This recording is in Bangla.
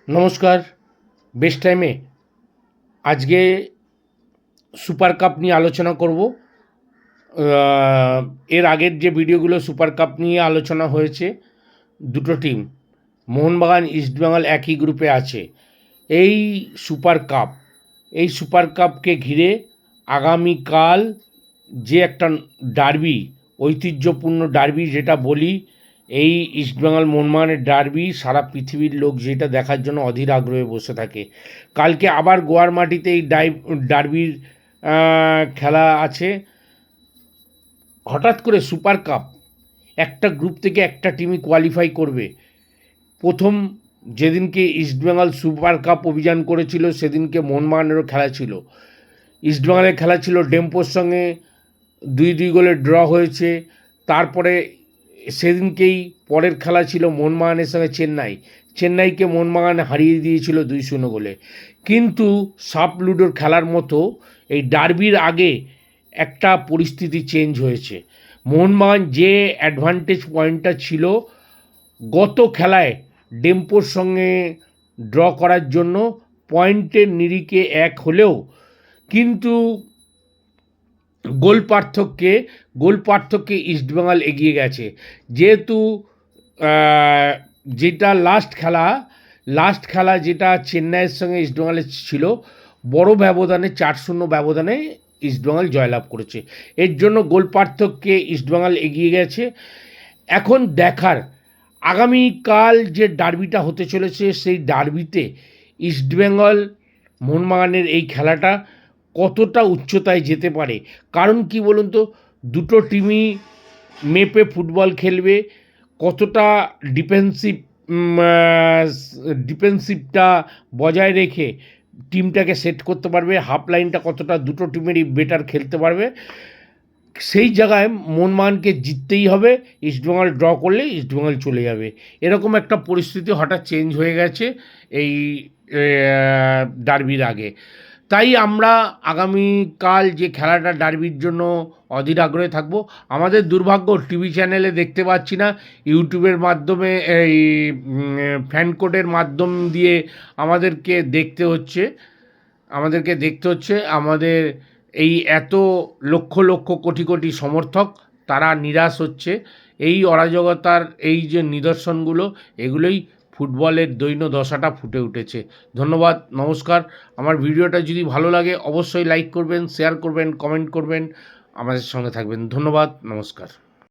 নমস্কার। বেস্ট টাইমে আজকে সুপার কাপ নিয়ে আলোচনা করব। এর আগের যে ভিডিওগুলো সুপার কাপ নিয়ে আলোচনা হয়েছে, দুটো টিম মোহনবাগান ইস্টবেঙ্গল একই গ্রুপে আছে। এই সুপার কাপকে ঘিরে আগামীকাল যে একটা ডার্বি, ঐতিহ্যপূর্ণ ডার্বি যেটা বলি, এই ইস্টবেঙ্গল মোহনবাগানের ডার্বি সারা পৃথিবীর লোক যেটা দেখার জন্য অধীর আগ্রহে বসে থাকে। কালকে আবার গোয়ার মাটিতে এই ডার্বির খেলা আছে। হঠাৎ করে সুপার কাপ, একটা গ্রুপ থেকে একটা টিমই কোয়ালিফাই করবে। প্রথম যেদিনকে ইস্টবেঙ্গল সুপার কাপ অভিযান করেছিল সেদিনকে মোহনবাগানেরও খেলা ছিল। ইস্টবেঙ্গলের খেলা ছিল ডেম্পোর সঙ্গে, 2-2 গোলে ড্র হয়েছে। তারপরে সেদিনকেই পরের খেলা ছিল মোহনবাগানের সঙ্গে চেন্নাইকে মোহনবাগান হারিয়ে দিয়েছিল 2-0 গোলে। কিন্তু সাপ লুডোর খেলার মতো এই ডার্বির আগে একটা পরিস্থিতি চেঞ্জ হয়েছে। মোহনবাগান যে অ্যাডভান্টেজ পয়েন্টটা ছিল গত খেলায় ডেম্পোর সঙ্গে ড্র করার জন্য, পয়েন্টের নিরিখে এক হলেও কিন্তু গোল পার্থক্যে ইস্টবেঙ্গল এগিয়ে গেছে। যেহেতু যেটা লাস্ট খেলা যেটা চেন্নাইয়ের সঙ্গে ইস্টবেঙ্গলের ছিল, বড় ব্যবধানে 4-0 ব্যবধানে ইস্টবেঙ্গল জয়লাভ করেছে। এর জন্য গোল পার্থক্যে ইস্টবেঙ্গল এগিয়ে গেছে। এখন দেখার আগামীকাল যে ডার্বিটা হতে চলেছে, সেই ডার্বিতে ইস্টবেঙ্গল মোহনবাগানের এই খেলাটা কতটা উচ্চতায় যেতে পারে। কারণ কি বলুন তো, দুটো টিমই মেপে ফুটবল খেলবে। কতটা ডিফেন্সিভটা বজায় রেখে টিমটাকে সেট করতে পারবে, হাফ লাইনটা কতটা দুটো টিমেরই বেটার খেলতে পারবে, সেই জায়গায় মোহনবাগানকে জিততেই হবে। ইস্টবেঙ্গল ড্র করলে ইস্টবেঙ্গল চলে যাবে, এরকম একটা পরিস্থিতি হঠাৎ চেঞ্জ হয়ে গেছে এই ডার্বির আগে। তাই আমরা আগামীকাল যে খেলাটা ডার্বির জন্য অধীর আগ্রহে থাকবো। আমাদের দুর্ভাগ্য টিভি চ্যানেলে দেখতে পাচ্ছি না, ইউটিউবের মাধ্যমে এই ফ্যান কোডের মাধ্যম দিয়ে আমাদেরকে দেখতে হচ্ছে। আমাদের এই এত লক্ষ লক্ষ কোটি কোটি সমর্থক, তারা নিরাশ হচ্ছে। এই অরাজকতার এই যে নিদর্শনগুলো, এগুলোই ফুটবলের দৈন্য দশাটা ফুটে উঠেছে। ধন্যবাদ, নমস্কার। আমার ভিডিওটা যদি ভালো লাগে অবশ্যই লাইক করবেন, শেয়ার করবেন, কমেন্ট করবেন, আমাদের সঙ্গে থাকবেন। ধন্যবাদ, নমস্কার।